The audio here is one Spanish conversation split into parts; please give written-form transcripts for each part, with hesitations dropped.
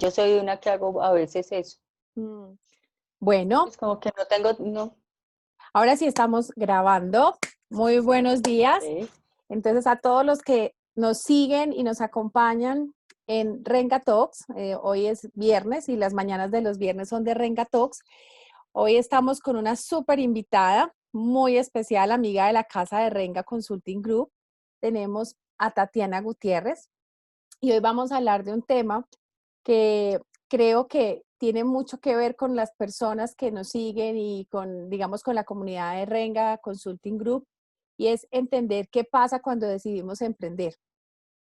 yo soy una que hago a veces eso. Mm. Bueno, Es como que no tengo, no. ahora sí estamos grabando. Muy buenos días. Sí. Entonces, a todos los que nos siguen y nos acompañan en Renga Talks, hoy es viernes y las mañanas de los viernes son de Renga Talks. Hoy estamos con una súper invitada, muy especial, amiga de la casa de Renga Consulting Group. Tenemos a Tatiana Gutiérrez y hoy vamos a hablar de un tema que creo que tiene mucho que ver con las personas que nos siguen y con, digamos, con la comunidad de Renga Consulting Group, y es entender qué pasa cuando decidimos emprender,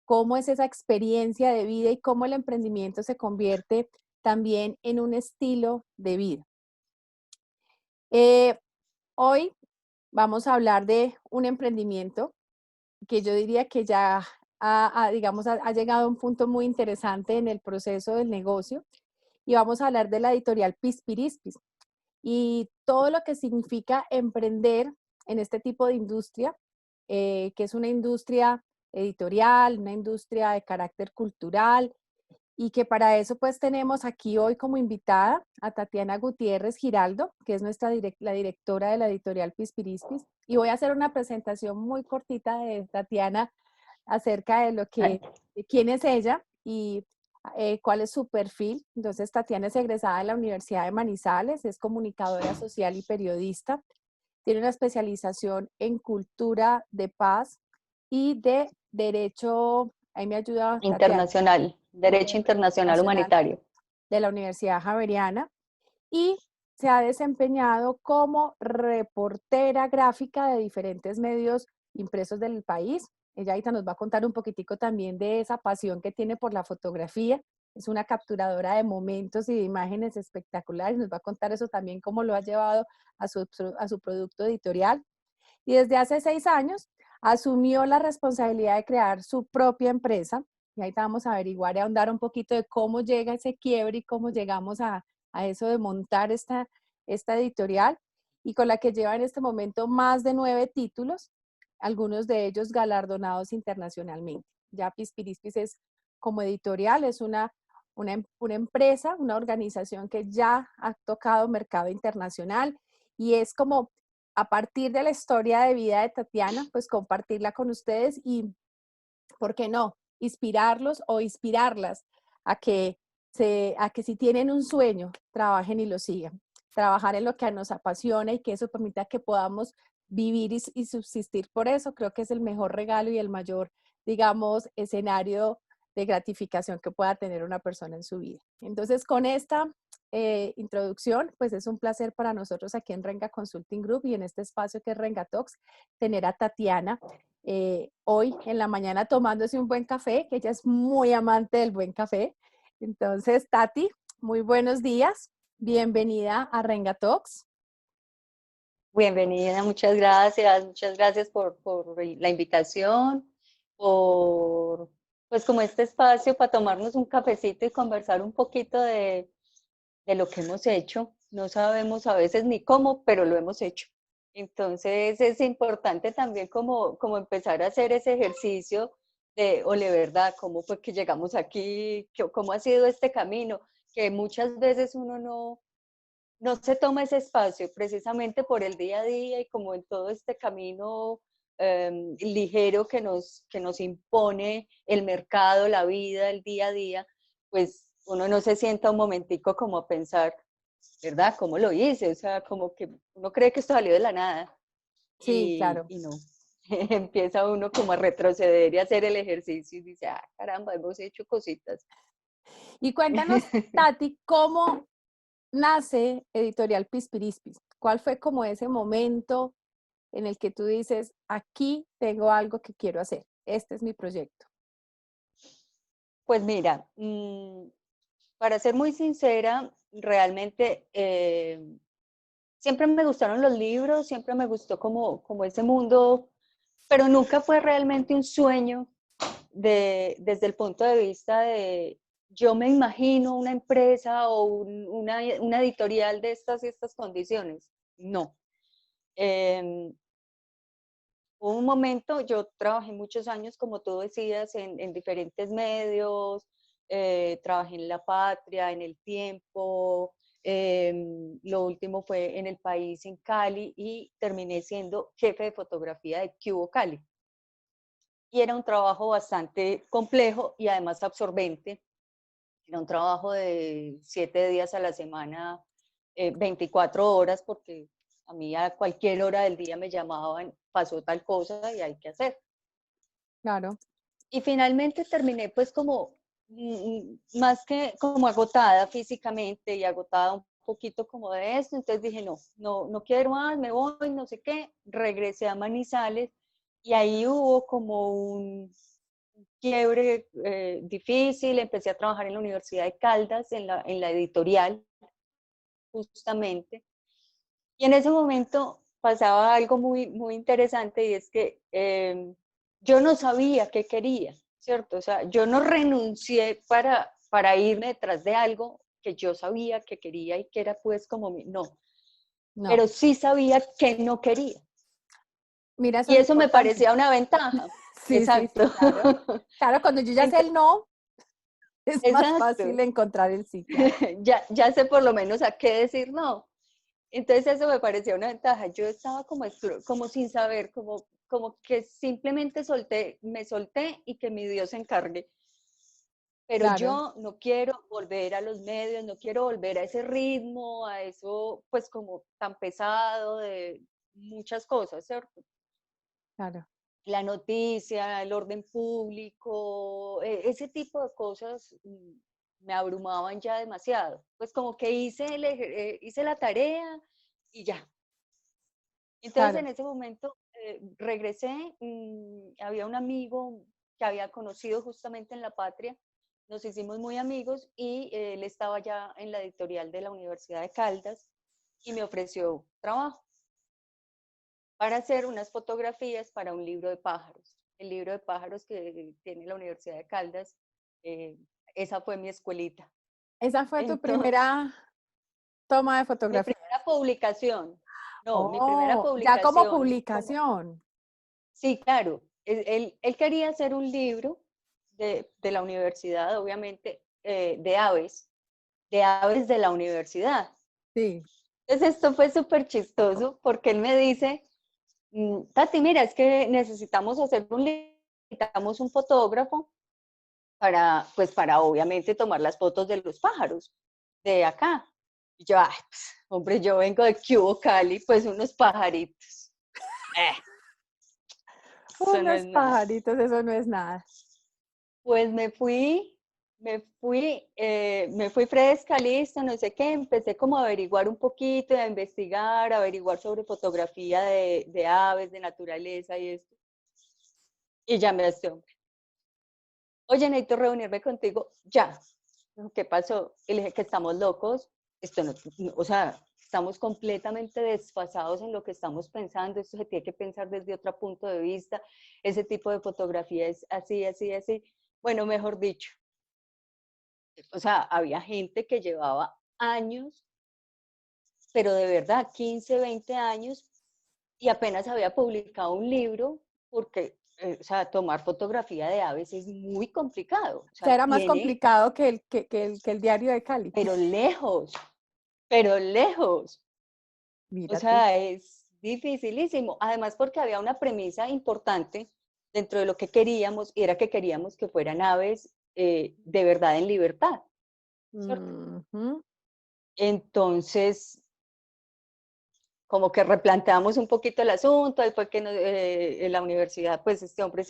cómo es esa experiencia de vida y cómo el emprendimiento se convierte también en un estilo de vida. Eh, Hoy vamos a hablar de un emprendimiento que yo diría que ya digamos, ha llegado a un punto muy interesante en el proceso del negocio, y vamos a hablar de la editorial Pispirispis y todo lo que significa emprender en este tipo de industria, que es una industria editorial, una industria de carácter cultural, y que para eso pues tenemos aquí hoy como invitada a Tatiana Gutiérrez Giraldo, que es la directora de la editorial Pispirispis, y voy a hacer una presentación muy cortita de Tatiana acerca de de quién es ella y cuál es su perfil. Entonces, Tatiana es egresada de la Universidad de Manizales, es comunicadora social y periodista, tiene una especialización en cultura de paz y de derecho, ahí me ayuda Tatiana, Internacional, Derecho derecho Internacional internacional Humanitario. de la Universidad Javeriana, y se ha desempeñado como reportera gráfica de diferentes medios impresos del país. Ella ahorita nos va a contar un poquitico también de esa pasión que tiene por la fotografía. Es una capturadora de momentos y de imágenes espectaculares. Nos va a contar eso también, cómo lo ha llevado a su producto editorial. Y desde hace 6 años asumió la responsabilidad de crear su propia empresa. Y ahí vamos a averiguar y ahondar un poquito de cómo llega ese quiebre y cómo llegamos a eso de montar esta editorial, y con la que lleva en este momento más de 9 títulos, algunos de ellos galardonados internacionalmente. Ya Pispirispis es como editorial, es una empresa, una organización que ya ha tocado mercado internacional, y es como a partir de la historia de vida de Tatiana, pues compartirla con ustedes y, ¿por qué no?, inspirarlos o inspirarlas a que, a que si tienen un sueño, trabajen y lo sigan. Trabajar en lo que nos apasiona y que eso permita que podamos vivir y subsistir por eso, creo que es el mejor regalo y el mayor, digamos, escenario de gratificación que pueda tener una persona en su vida. Entonces, con esta introducción, pues es un placer para nosotros aquí en Renga Consulting Group y en este espacio que es Renga Talks, tener a Tatiana hoy en la mañana tomándose un buen café, que ella es muy amante del buen café. Entonces, Tati, muy buenos días. Bienvenida a Renga Talks. Bienvenida, muchas gracias por la invitación, por pues como este espacio para tomarnos un cafecito y conversar un poquito de lo que hemos hecho. No sabemos a veces ni cómo, pero lo hemos hecho. Entonces es importante también como empezar a hacer ese ejercicio de, ole, ¿verdad? ¿Cómo fue que llegamos aquí? ¿Cómo ha sido este camino? Que muchas veces uno no se toma ese espacio precisamente por el día a día y como en todo este camino ligero que nos impone el mercado, la vida, el día a día, pues uno no se sienta un momentico como a pensar, ¿verdad? ¿Cómo lo hice? O sea, como que uno cree que esto salió de la nada Sí, claro. y no. Empieza uno como a retroceder y a hacer el ejercicio y dice, ah, caramba, hemos hecho cositas. Y cuéntanos, Tati, ¿cómo nace Editorial Pispirispis? ¿Cuál fue como ese momento en el que tú dices, aquí tengo algo que quiero hacer, este es mi proyecto? Pues mira, para ser muy sincera, realmente siempre me gustaron los libros, siempre me gustó como ese mundo, pero nunca fue realmente un sueño desde el punto de vista de yo me imagino una empresa o una editorial de estas y estas condiciones. No. Eh, Hubo un momento, yo trabajé muchos años, como tú decías, en diferentes medios, trabajé en La Patria, en El Tiempo, lo último fue en El País, en Cali, y terminé siendo jefe de fotografía de Cubo Cali. Y era un trabajo bastante complejo y además absorbente. Era un trabajo de 7 días a la semana, 24 horas, porque a mí a cualquier hora del día me llamaban, pasó tal cosa y hay que hacer. Claro, Y finalmente terminé pues como más que como agotada físicamente y agotada un poquito como de esto, entonces dije no quiero más, me voy, no sé qué, regresé a Manizales y ahí hubo como un quiebre difícil, empecé a trabajar en la Universidad de Caldas, en la editorial justamente, y en ese momento pasaba algo muy interesante y es que yo no sabía qué quería, ¿cierto? O sea, yo no renuncié para irme detrás de algo que yo sabía que quería y que era pues como no, no. pero sí sabía que no quería. Mira, eso Y es lo eso me importante. parecía una ventaja. Sí, sí, sí, Exacto. claro. Claro, cuando yo ya sé el Entonces, no, es más fácil exacto. encontrar el sí, claro. Ya sé por lo menos a qué decir no. Entonces eso me parecía una ventaja. Yo estaba como sin saber, como que simplemente me solté y que mi Dios se encargue. Pero Claro, yo no quiero volver a los medios, no quiero volver a ese ritmo, a eso pues como tan pesado de muchas cosas, ¿cierto? claro. La noticia, el orden público, ese tipo de cosas me abrumaban ya demasiado. Pues como que hice la tarea y ya. Entonces Claro. en ese momento regresé, había un amigo que había conocido justamente en La Patria, nos hicimos muy amigos y él estaba ya en la editorial de la Universidad de Caldas y me ofreció trabajo para hacer unas fotografías para un libro de pájaros. El libro de pájaros que tiene la Universidad de Caldas, eh, esa fue mi escuelita. Esa fue tu Entonces, primera toma de mi fotografías. primera publicación, no, mi primera Oh, ya como publicación, como, publicación. sí, claro, él quería hacer un libro de la universidad, obviamente, de aves de la universidad. Sí. Entonces esto fue súper chistoso porque él me dice, Tati, mira, es que necesitamos hacer un libro, necesitamos un fotógrafo pues para obviamente tomar las fotos de los pájaros de acá. Y yo, ay, pues, hombre, yo vengo de Cubo Cali, pues unos pajaritos. Eh, eso no es Unos nada. pajaritos, eso no es nada. Pues me fui fresca, listo, no sé qué, empecé como a averiguar un poquito, a investigar, a averiguar sobre fotografía de aves, de naturaleza y esto. Y llamé a este hombre. Oye, necesito reunirme contigo ya. ¿Qué pasó? Y le dije que estamos locos, esto no, o sea, estamos completamente desfasados en lo que estamos pensando, esto se tiene que pensar desde otro punto de vista, ese tipo de fotografía es así, así, así. Bueno, mejor dicho, o sea, había gente que llevaba años, pero de verdad, 15, 20 años, y apenas había publicado un libro, porque, o sea, tomar fotografía de aves es muy complicado, o O sea, sea, era más tiene, complicado que el diario de Cali. pero lejos, pero lejos. O Mira tú. sea, es dificilísimo. Además, porque había una premisa importante dentro de lo que queríamos, y era que queríamos que fueran aves de verdad en libertad, ¿cierto? Ujú. Entonces, como que replanteamos un poquito el asunto, y fue que en la universidad, pues este hombre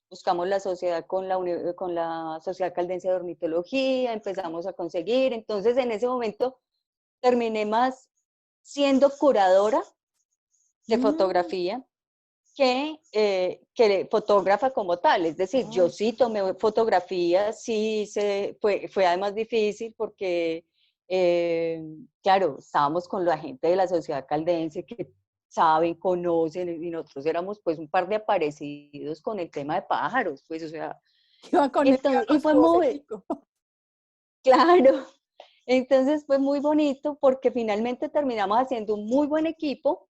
buscamos la sociedad con la Sociedad Caldense de Ornitología, empezamos a conseguir, entonces en ese momento terminé más siendo curadora de Mm, fotografía que fotógrafa como tal. Es decir, yo oh, sí tomé fotografías, fue además difícil porque, claro, estábamos con la gente de la sociedad caldense que saben, conocen, y nosotros éramos pues un par de aparecidos con el tema de pájaros, pues, o sea, iba entonces, y con su fue muy, vocecito. claro, entonces fue muy bonito porque finalmente terminamos haciendo un muy buen equipo,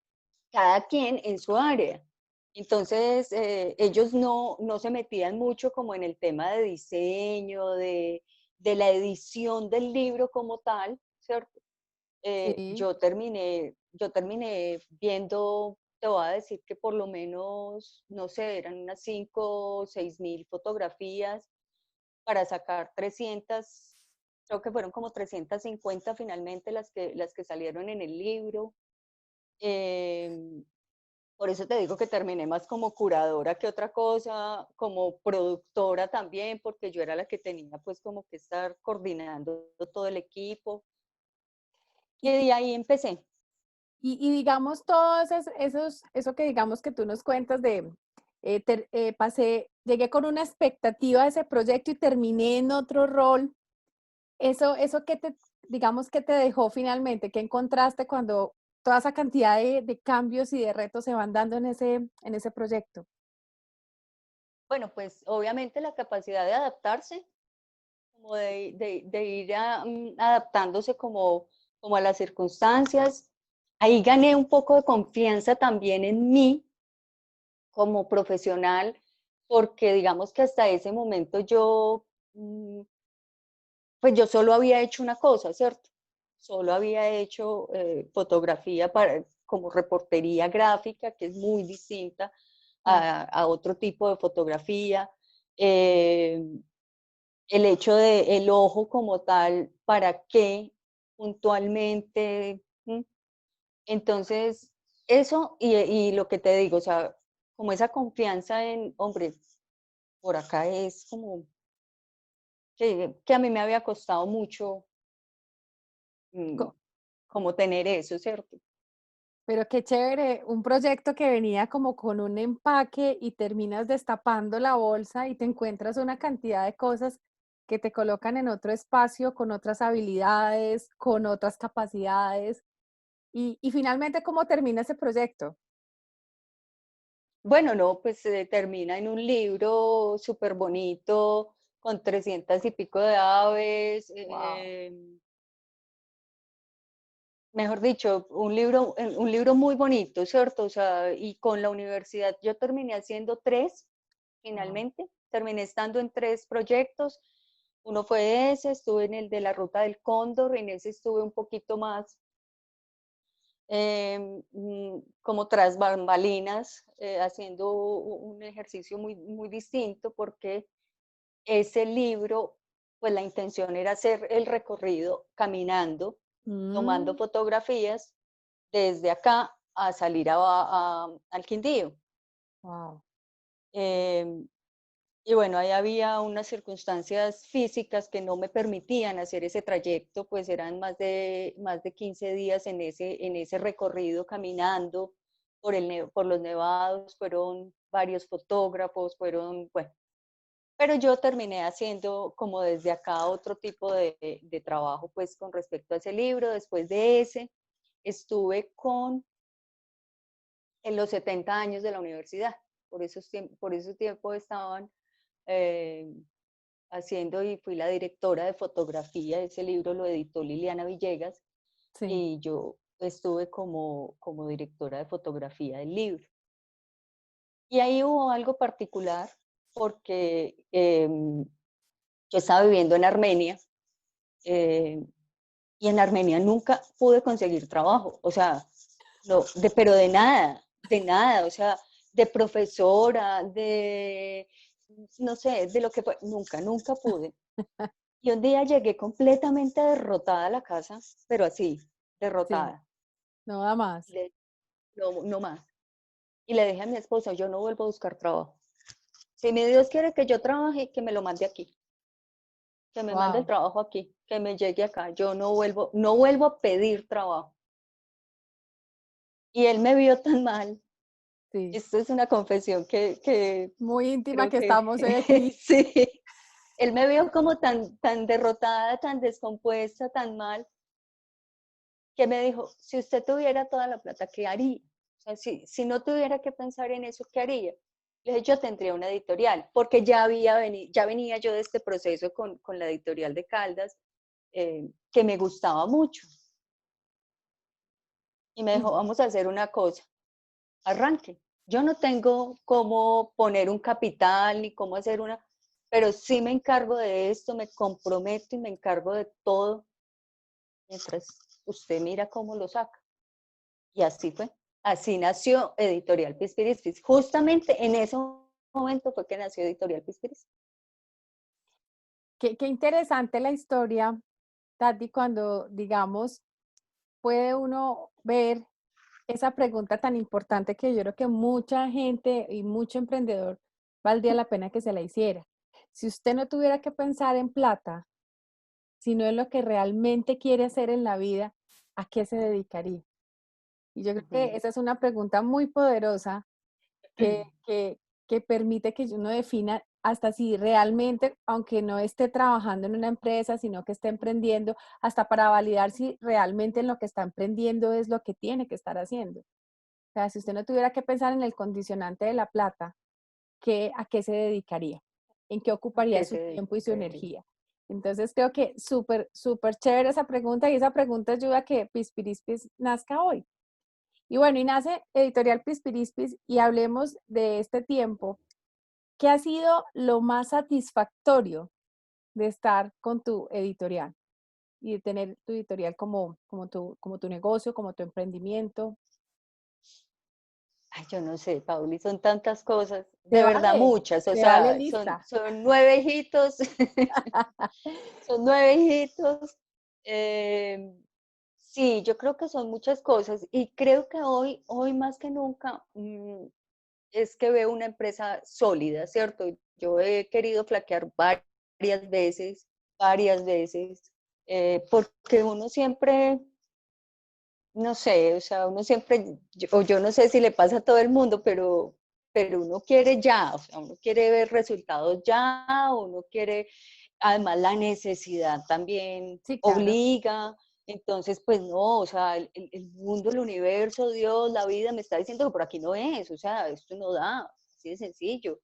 cada quien en su área. Entonces, ellos no se metían mucho como en el tema de diseño, de la edición del libro como tal, ¿cierto? Sí. Yo terminé viendo, te voy a decir que por lo menos, no sé, eran unas 5 o 6.000 fotografías para sacar 300, creo que fueron como 350 finalmente las que salieron en el libro. Em, por eso te digo que terminé más como curadora que otra cosa, como productora también, porque yo era la que tenía pues como que estar coordinando todo el equipo. Y Y, de ahí empecé. y digamos, todos eso que digamos que tú nos cuentas de, llegué con una expectativa de ese proyecto y terminé en otro rol. Eso que te, digamos, que te dejó finalmente, ¿qué encontraste cuando toda esa cantidad de cambios y de retos se van dando en ese proyecto? Bueno, pues obviamente la capacidad de adaptarse, como de ir adaptándose como a las circunstancias. Ahí gané un poco de confianza también en mí como profesional, porque digamos que hasta ese momento mm, pues yo solo había hecho una cosa, ¿cierto? Solo había hecho fotografía como reportería gráfica, que es muy distinta Claro. a otro tipo de fotografía. Eh, el hecho de el ojo como tal, ¿para qué puntualmente? ¿Mm? Entonces, eso y lo que te digo, o sea, como esa confianza en, hombre, por acá es como que a mí me había costado mucho mm, Co- como tener eso, ¿cierto? Pero qué chévere, un proyecto que venía como con un empaque y terminas destapando la bolsa y te encuentras una cantidad de cosas que te colocan en otro espacio, con otras habilidades, con otras capacidades. Y finalmente, ¿cómo termina ese proyecto? Bueno, no, pues se termina en un libro súper bonito, con 300 y pico de aves, Wow. mejor dicho, un libro muy bonito, ¿cierto? O sea, y con la universidad yo terminé haciendo tres, Wow. finalmente, terminé estando en tres proyectos. Uno fue ese, estuve en el de la Ruta del Cóndor, en ese estuve un poquito más como tras bambalinas, haciendo un ejercicio muy, muy distinto, porque ese libro, pues la intención era hacer el recorrido caminando, tomando Mm, fotografías desde acá a salir al Quindío. wow. Em, y bueno, ahí había unas circunstancias físicas que no me permitían hacer ese trayecto, pues eran más de 15 días en ese recorrido caminando por los nevados, fueron varios fotógrafos, bueno, pero yo terminé haciendo como desde acá otro tipo de trabajo, pues con respecto a ese libro. Después de ese, estuve en los 70 años de la universidad. Por esos tiempos estaban eh, haciendo y fui la directora de fotografía. Ese libro lo editó Liliana Villegas Sí. y yo estuve como directora de fotografía del libro. Y ahí hubo algo particular porque yo estaba viviendo en Armenia eh, y en Armenia nunca pude conseguir trabajo, o sea, no, pero de nada, o sea, de profesora, no sé, de lo que fue, nunca pude. Y un día llegué completamente derrotada a la casa, pero así, Sí, derrotada, no da más. le- no más. Y le dije a mi esposa, yo no vuelvo a buscar trabajo. Si mi Dios quiere que yo trabaje, que me lo mande aquí, que me mande el Wow. trabajo aquí, que me llegue acá. Yo no vuelvo a pedir trabajo. Y él me vio tan mal. Sí. Esto es una confesión que Muy íntima creo que que estamos hoy aquí. sí. Él me vio como tan derrotada, tan descompuesta, tan mal, que me dijo, si usted tuviera toda la plata, ¿qué haría? O sea, si no tuviera que pensar en eso, ¿qué haría? Le dije, yo tendría una editorial, porque ya venía yo de este proceso con la editorial de Caldas, que me gustaba mucho. Y me dijo, Y vamos a hacer una cosa, arranque. Yo no tengo cómo poner un capital ni cómo hacer una, pero sí me encargo de esto, me comprometo y me encargo de todo mientras usted mira cómo lo saca. Y así fue. Así nació Editorial Pispirispis. Justamente en ese momento fue que nació Editorial Pispirispis. Qué interesante la historia, Tati, cuando, digamos, puede uno ver esa pregunta tan importante que yo creo que mucha gente y mucho emprendedor valdría la pena que se la hiciera. Si usted no tuviera que pensar en plata, sino en lo que realmente quiere hacer en la vida, ¿a qué se dedicaría? Y yo creo que esa es una pregunta muy poderosa que, que, que permite que uno defina hasta si realmente, aunque no esté trabajando en una empresa, sino que esté emprendiendo, hasta para validar si realmente en lo que está emprendiendo es lo que tiene que estar haciendo. O sea, si usted no tuviera que pensar en el condicionante de la plata, ¿a qué se dedicaría? ¿En qué ocuparía Que su se tiempo y su dedicaría. energía? Entonces creo que súper, súper chévere esa pregunta y esa pregunta ayuda a que Pispirispis nazca hoy. Y bueno, y nace Editorial Pispirispis y hablemos de este tiempo. ¿Qué ha sido lo más satisfactorio de estar con tu editorial y de tener tu editorial como tu negocio, como tu emprendimiento? Ay, yo no sé, Pauli, son tantas cosas, de verdad Vale, muchas, o se vale sea, son, lista. son 9 hijitos, son 9 hijitos. eh, sí, yo creo que son muchas cosas y creo que hoy más que nunca es que veo una empresa sólida, ¿cierto? Yo he querido flaquear varias veces, porque uno siempre no sé, o sea, uno siempre, o yo no sé si le pasa a todo el mundo, pero uno quiere ya, o sea, uno quiere ver resultados ya, uno quiere, además la necesidad también Sí, claro. obliga, entonces pues no, o sea, el mundo, el universo, Dios, la vida me está diciendo que por aquí no es, o sea, esto no da, así de sencillo.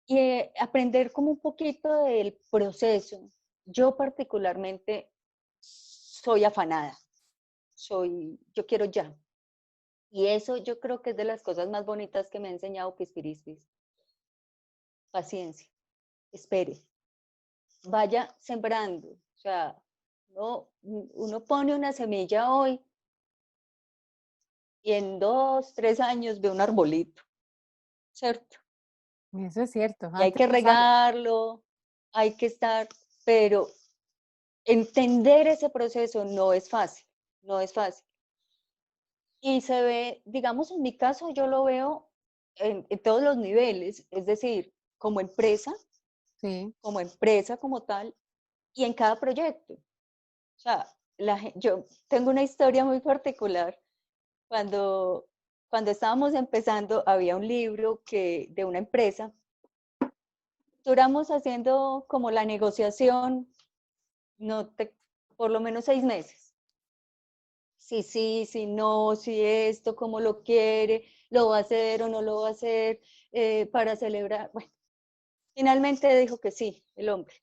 Y aprender como un poquito del proceso. Yo particularmente soy afanada, yo quiero ya. Y eso yo creo que es de las cosas más bonitas que me ha enseñado Pispirispis. Paciencia, espere, vaya sembrando. O sea, uno pone una semilla hoy y en 2, 3 años ve un arbolito, ¿cierto? Eso es cierto. Y hay Antes que no sale. regarlo, hay que estar, pero entender ese proceso no es fácil, no es fácil. Y se ve, digamos, en mi caso, yo lo veo en todos los niveles, es decir, Sí. como empresa como tal, y en cada proyecto. O sea, yo tengo una historia muy particular. Cuando, cuando estábamos empezando, había un libro de una empresa. Duramos haciendo como la negociación, no te, por lo menos 6 meses. Si sí, si no, si esto, cómo lo quiere, lo va a hacer o no lo va a hacer, para celebrar. Bueno, finalmente dijo que sí, el hombre.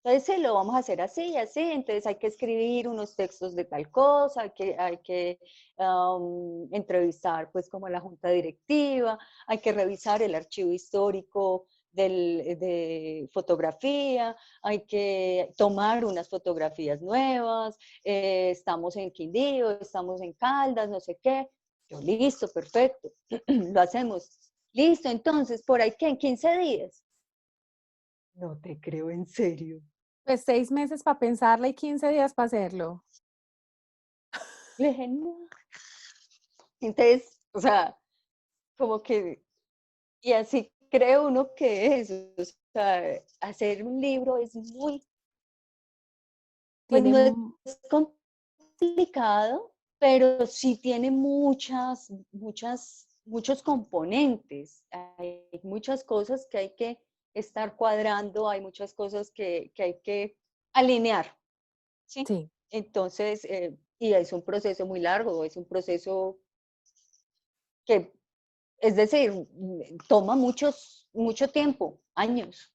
Entonces, sí, lo vamos a hacer así y así, entonces hay que escribir unos textos de tal cosa, hay que entrevistar pues como a la junta directiva, hay que revisar el archivo histórico de fotografía, hay que tomar unas fotografías nuevas, estamos en Quindío, estamos en Caldas, no sé qué. Yo, listo, perfecto, lo hacemos. Listo, entonces, por ahí, ¿qué? ¿En 15 días? No te creo, en serio. Pues 6 meses para pensarla y 15 días para hacerlo. Le dije, no. Entonces, o sea, como que, y así cree uno que es, o sea, hacer un libro es muy, pues Tiene, no es complicado, pero sí tiene muchos componentes. Hay muchas cosas que hay que estar cuadrando, hay muchas cosas que hay que alinear, ¿sí? sí. Entonces, y es un proceso muy largo, es un proceso que es decir, toma mucho tiempo, años.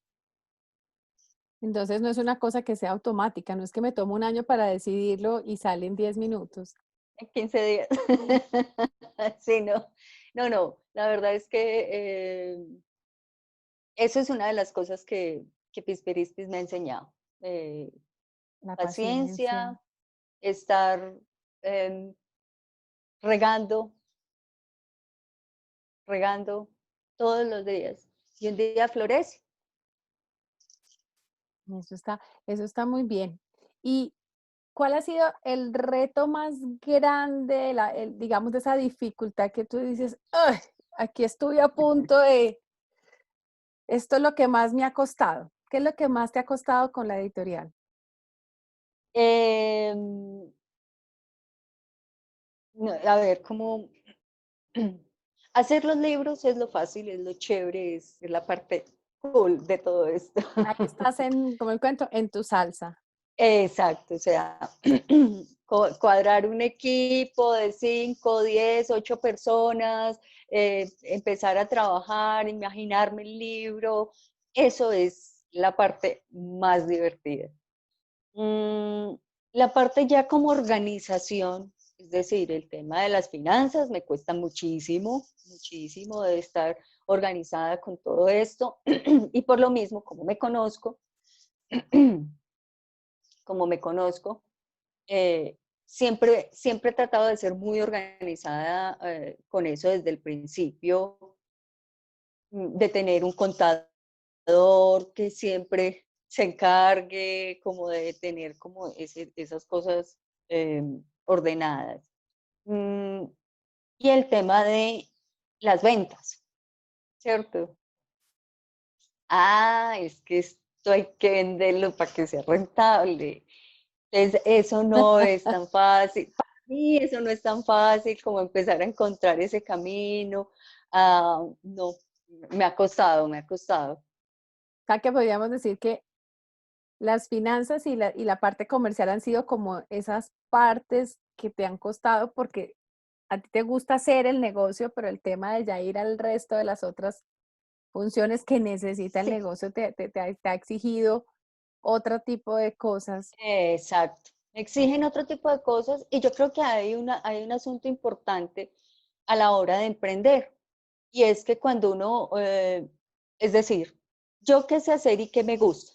Entonces no es una cosa que sea automática, no es que me tomo un año para decidirlo y sale en 10 minutos. En 15 días. Sí, no. No, no, la verdad es que, eso es una de las cosas que Pisperispis me ha enseñado. La paciencia. Paciencia, estar, em, regando, regando todos los días, y un día florece. Eso está, eso está muy bien. ¿Y cuál ha sido el reto más grande, digamos, de esa dificultad que tú dices, "Ay, aquí estuve a punto de, esto es lo que más me ha costado"? ¿Qué es lo que más te ha costado con la editorial? Em, no, a ver, cómo hacer los libros es lo fácil, es lo chévere, es la parte cool de todo esto. Ahí estás en, como el cuento, en tu salsa. Exacto, o sea, cuadrar un equipo de 5, 10, 8 personas, empezar a trabajar, imaginarme el libro, eso es la parte más divertida. Mm, la parte ya como organización, es decir, el tema de las finanzas me cuesta muchísimo, muchísimo de estar organizada con todo esto y por lo mismo, como me conozco, siempre he tratado de ser muy organizada con eso desde el principio, de tener un contador que siempre se encargue como de tener como esas cosas ordenadas. Mm, y el tema de las ventas, ¿cierto? Ah, es que esto hay que venderlo para que sea rentable. Entonces, eso no es tan fácil. Para mí eso no es tan fácil como empezar a encontrar ese camino. Ah, no, me ha costado, me ha costado. O sea, que podríamos decir que las finanzas y la parte comercial han sido como esas partes que te han costado porque a ti te gusta hacer el negocio, pero el tema de ya ir al resto de las otras funciones que necesita el Sí, negocio te ha exigido otro tipo de cosas. exacto. Exigen otro tipo de cosas y yo creo que hay un asunto importante a la hora de emprender y es que cuando uno, es decir, ¿yo qué sé hacer y qué me gusta?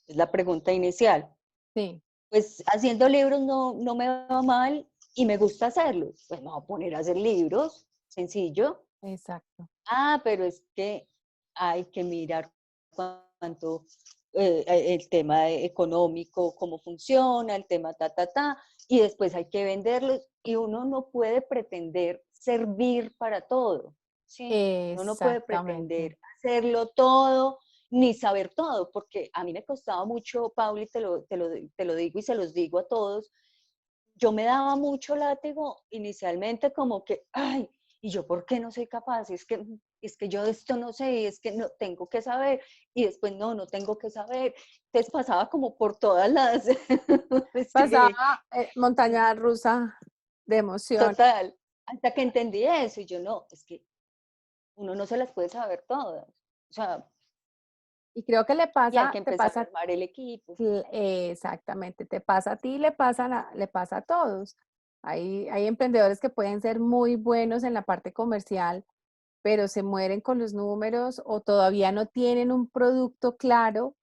Es la pregunta inicial. Sí, Pues haciendo libros no me va mal y me gusta hacerlos. Pues me voy a poner a hacer libros, sencillo. exacto. Ah, pero es que hay que mirar cuánto, el tema económico, cómo funciona, el tema y después hay que venderlos y uno no puede pretender servir para todo, ¿sí? Uno no puede Exactamente. pretender hacerlo todo ni saber todo, porque a mí me costaba mucho, Pauli, te lo digo y se los digo a todos, yo me daba mucho látigo inicialmente como que, ay, ¿y yo por qué no soy capaz? Es que yo de esto no sé, y es que no tengo que saber, y después no tengo que saber. Entonces pasaba como por todas las, sí, Pasaba montaña rusa de emoción. total, hasta que entendí eso, y yo no, es que uno no se las puede saber todas. O sea, Y creo que y hay que te empezar a pasa, armar el equipo. exactamente, te pasa a ti, le pasa a todos. Hay emprendedores que pueden ser muy buenos en la parte comercial, pero se mueren con los números o todavía no tienen un producto claro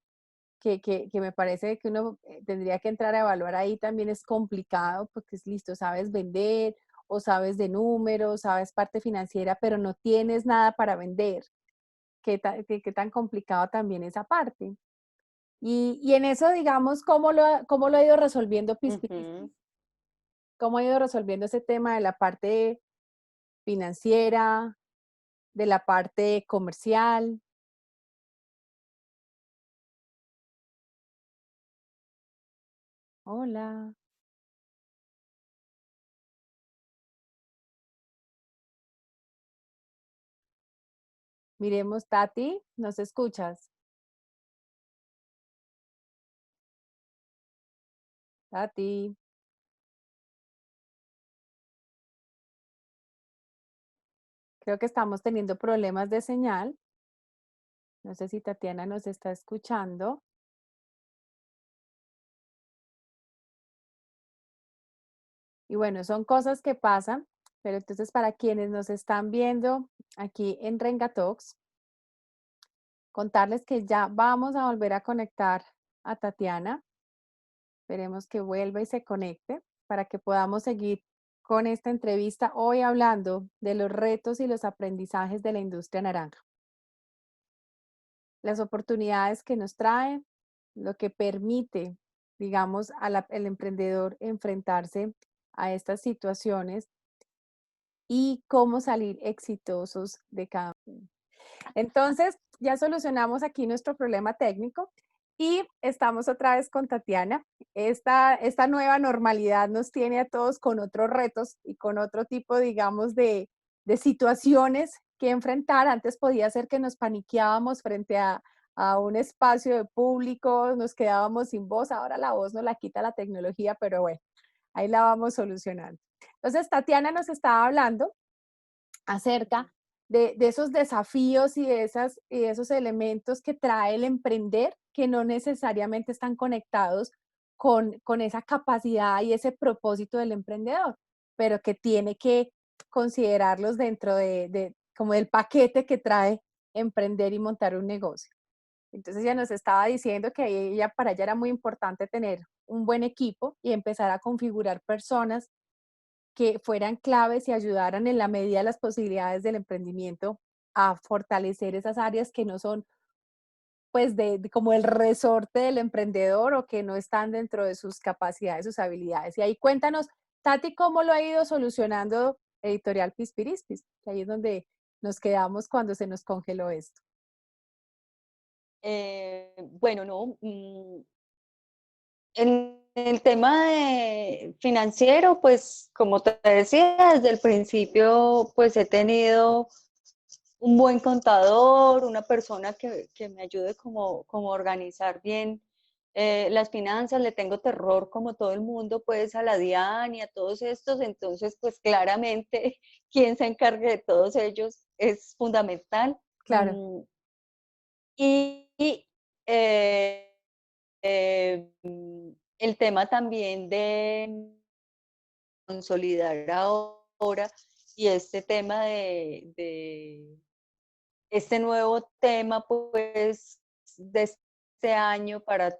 que me parece que uno tendría que entrar a evaluar ahí también es complicado porque es listo, sabes vender o sabes de números, sabes parte financiera, pero no tienes nada para vender. Qué tan complicado también esa parte. Y en eso, digamos, cómo lo ha ido resolviendo Pispirispis? Ujú. ¿Cómo ha ido resolviendo ese tema de la parte financiera, de la parte comercial? Hola, miremos, Tati, ¿nos escuchas? Tati, creo que estamos teniendo problemas de señal. No sé si Tatiana nos está escuchando. Y bueno, son cosas que pasan, pero entonces para quienes nos están viendo aquí en Renga Talks, contarles que ya vamos a volver a conectar a Tatiana. Esperemos que vuelva y se conecte para que podamos seguir con esta entrevista hoy hablando de los retos y los aprendizajes de la industria naranja, las oportunidades que nos trae, lo que permite, digamos, al emprendedor enfrentarse a estas situaciones y cómo salir exitosos de cada uno. Entonces, ya solucionamos aquí nuestro problema técnico y estamos otra vez con Tatiana. Esta nueva normalidad nos tiene a todos con otros retos y con otro tipo, digamos, de situaciones que enfrentar. Antes podía ser que nos paniqueábamos frente a un espacio de público, nos quedábamos sin voz. Ahora la voz nos la quita la tecnología, pero bueno, ahí la vamos solucionando. Entonces, Tatiana nos estaba hablando acerca de esos desafíos y de esos elementos que trae el emprender, que no necesariamente están conectados con esa capacidad y ese propósito del emprendedor, pero que tiene que considerarlos dentro como del paquete que trae emprender y montar un negocio. Entonces ella nos estaba diciendo que para ella era muy importante tener un buen equipo y empezar a configurar personas que fueran claves y ayudaran en la medida de las posibilidades del emprendimiento a fortalecer esas áreas que no son pues como el resorte del emprendedor o que no están dentro de sus capacidades, sus habilidades. Y ahí cuéntanos, Tati, cómo lo ha ido solucionando Editorial Pispirispis, que ahí es donde nos quedamos cuando se nos congeló esto. Bueno, no, en el tema financiero, pues como te decía, desde el principio, pues he tenido un buen contador, una persona que me ayude como a organizar bien las finanzas. Le tengo terror, como todo el mundo, pues a la DIAN y a todos estos. Entonces, pues claramente quien se encargue de todos ellos es fundamental. Claro, Y eh, el tema también de consolidar ahora y este tema de este nuevo tema, pues, de este año para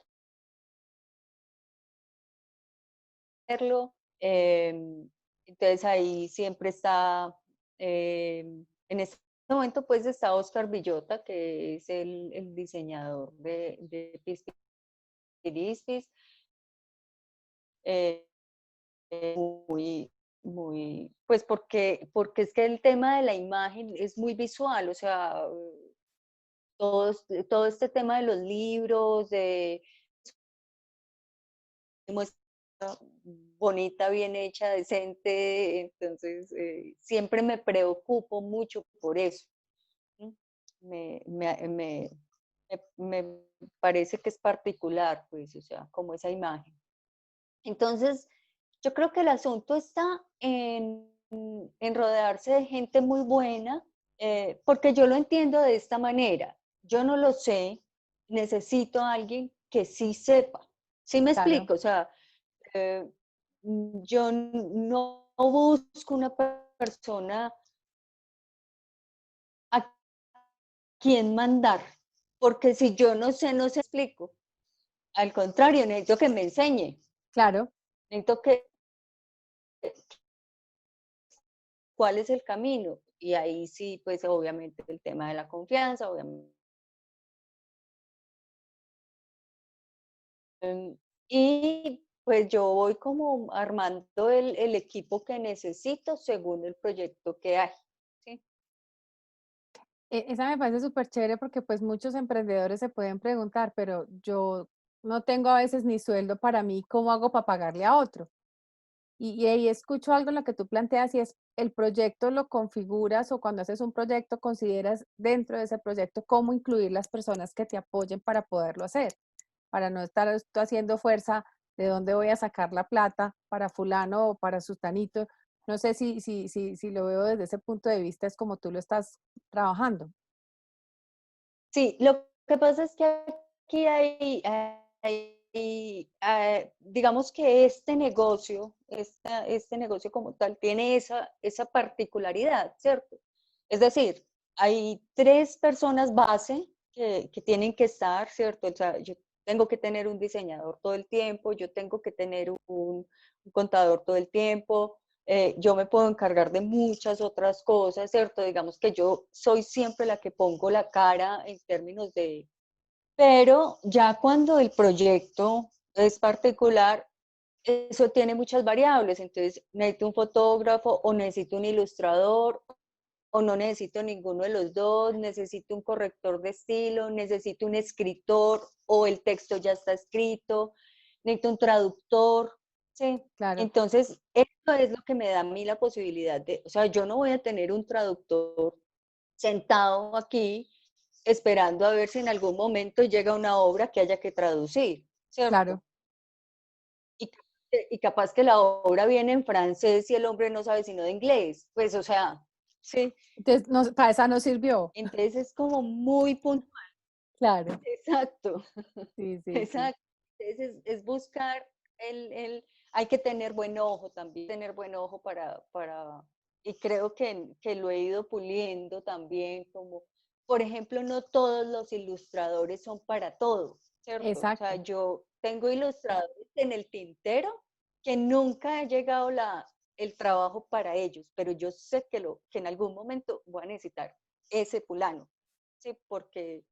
hacerlo. Entonces ahí siempre está, en este momento, pues está Oscar Villota, que es el diseñador de Pispirispis. Eh, muy, pues porque es que el tema de la imagen es muy visual, o sea, todo este tema de los libros, de muestra bonita, bien hecha, decente, entonces siempre me preocupo mucho por eso. ¿Sí? Me, me, me, me parece que es particular, pues, o sea, como esa imagen. Entonces, yo creo que el asunto está en rodearse de gente muy buena, porque yo lo entiendo de esta manera. Yo no lo sé, necesito a alguien que sí sepa. ¿Sí me claro, explico? O sea, eh, yo no busco una persona a quien mandar, porque si yo no sé, no se explico. Al contrario, necesito que me enseñe, claro. necesito que cuál es el camino. Y ahí sí, pues obviamente el tema de la confianza, obviamente. Y pues yo voy como armando el equipo que necesito según el proyecto que hay. ¿Sí? Esa me parece súper chévere porque pues muchos emprendedores se pueden preguntar, pero yo no tengo a veces ni sueldo para mí, ¿cómo hago para pagarle a otro? Y ahí escucho algo en lo que tú planteas y es el proyecto lo configuras o cuando haces un proyecto consideras dentro de ese proyecto cómo incluir las personas que te apoyen para poderlo hacer, para no estar tú haciendo fuerza de dónde voy a sacar la plata para fulano o para sustanito. No sé si lo veo desde ese punto de vista, es como tú lo estás trabajando. Sí, lo que pasa es que aquí digamos que este negocio como tal tiene esa particularidad, ¿cierto? Es decir, hay tres personas base que tienen que estar, ¿cierto? O sea, yo tengo que tener un diseñador todo el tiempo, yo tengo que tener un contador todo el tiempo, yo me puedo encargar de muchas otras cosas, ¿cierto? Digamos que yo soy siempre la que pongo la cara en términos de, pero ya cuando el proyecto es particular, eso tiene muchas variables. Entonces, necesito un fotógrafo o necesito un ilustrador o no necesito ninguno de los dos, necesito un corrector de estilo, necesito un escritor o el texto ya está escrito, necesito un traductor, ¿sí? Claro, Entonces, eso es lo que me da a mí la posibilidad de, o sea, yo no voy a tener un traductor sentado aquí esperando a ver si en algún momento llega una obra que haya que traducir, claro. ¿cierto? Y, y capaz que la obra viene en francés y el hombre no sabe sino de inglés, pues o sea, sí. Entonces, no, para esa no sirvió. Entonces es como muy puntual, Claro, exacto, sí, sí, sí. exacto. Entonces es buscar hay que tener buen ojo también, tener buen ojo y creo que lo he ido puliendo también, como, por ejemplo, no todos los ilustradores son para todo, ¿cierto? O sea, Exacto. yo tengo ilustradores en el tintero que nunca ha llegado el trabajo para ellos, pero yo sé que en algún momento voy a necesitar ese fulano, ¿sí? Porque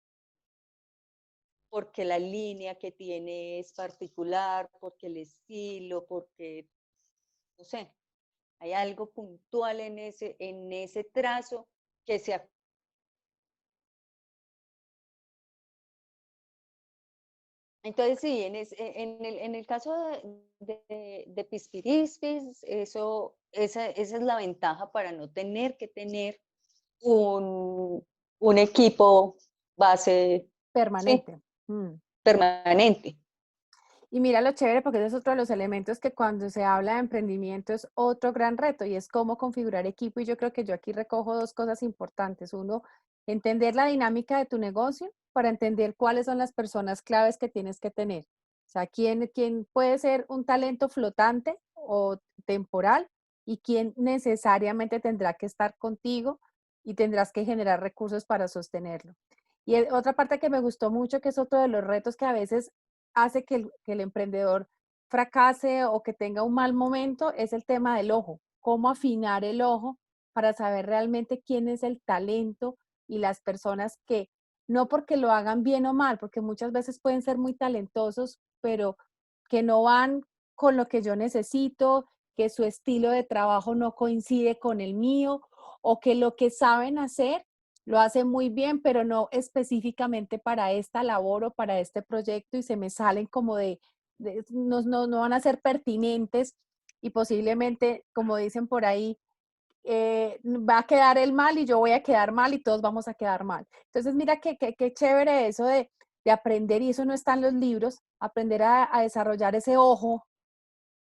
la línea que tiene es particular, porque el estilo, porque, no sé, hay algo puntual en ese trazo que se... Entonces, sí, en el caso de Pispirispis, esa es la ventaja para no tener que tener un equipo base, sí, Permanente. Mm. permanente. Y mira lo chévere, porque ese es otro de los elementos que cuando se habla de emprendimiento es otro gran reto y es cómo configurar equipo. Y yo creo que yo aquí recojo dos cosas importantes. Uno, entender la dinámica de tu negocio para entender cuáles son las personas claves que tienes que tener. O sea, quién puede ser un talento flotante o temporal y quién necesariamente tendrá que estar contigo y tendrás que generar recursos para sostenerlo. Y otra parte que me gustó mucho, que es otro de los retos que a veces hace que el emprendedor fracase o que tenga un mal momento es el tema del ojo. Cómo afinar el ojo para saber realmente quién es el talento y las personas que, no porque lo hagan bien o mal, porque muchas veces pueden ser muy talentosos, pero que no van con lo que yo necesito, que su estilo de trabajo no coincide con el mío, o que lo que saben hacer lo hace muy bien, pero no específicamente para esta labor o para este proyecto y se me salen como no van a ser pertinentes y posiblemente, como dicen por ahí, va a quedar el mal y yo voy a quedar mal y todos vamos a quedar mal. Entonces, mira qué chévere eso de aprender, y eso no está en los libros, aprender a desarrollar ese ojo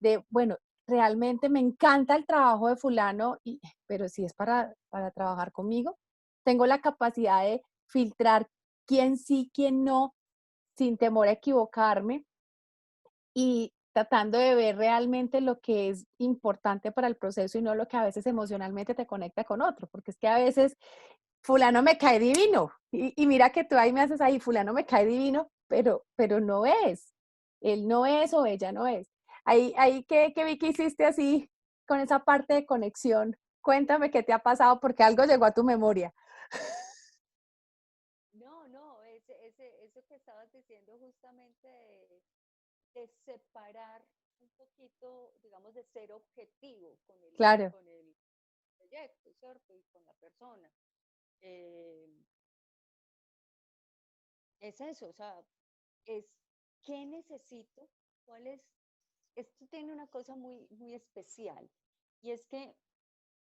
de, bueno, realmente me encanta el trabajo de fulano, pero si es para trabajar conmigo, tengo la capacidad de filtrar quién sí, quién no, sin temor a equivocarme y tratando de ver realmente lo que es importante para el proceso y no lo que a veces emocionalmente te conecta con otro, porque es que a veces fulano me cae divino y mira que tú ahí me haces ahí, fulano me cae divino, pero no es, él no es o ella no es. Ahí que vi que hiciste así con esa parte de conexión, cuéntame qué te ha pasado porque algo llegó a tu memoria. No, no, eso que estabas diciendo justamente de separar un poquito, digamos, de ser objetivo con el, Claro, con el proyecto, ¿cierto? Y con la persona. Eh, es eso, o sea, es qué necesito, cuál es, esto tiene una cosa muy, muy especial, y es que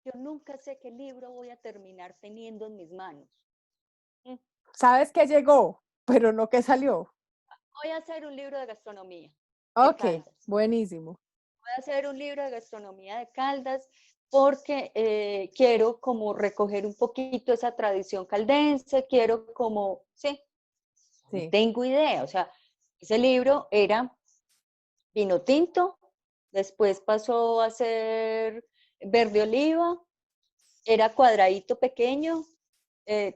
yo nunca sé qué libro voy a terminar teniendo en mis manos. Mm, sabes que llegó, pero no que salió. Voy a hacer un libro de gastronomía de Ok, Caldas. buenísimo. Voy a hacer un libro de gastronomía de Caldas porque quiero como recoger un poquito esa tradición caldense, quiero como, sí, no Sí, tengo idea, o sea, ese libro era vino tinto, después pasó a ser verde oliva, era cuadradito pequeño,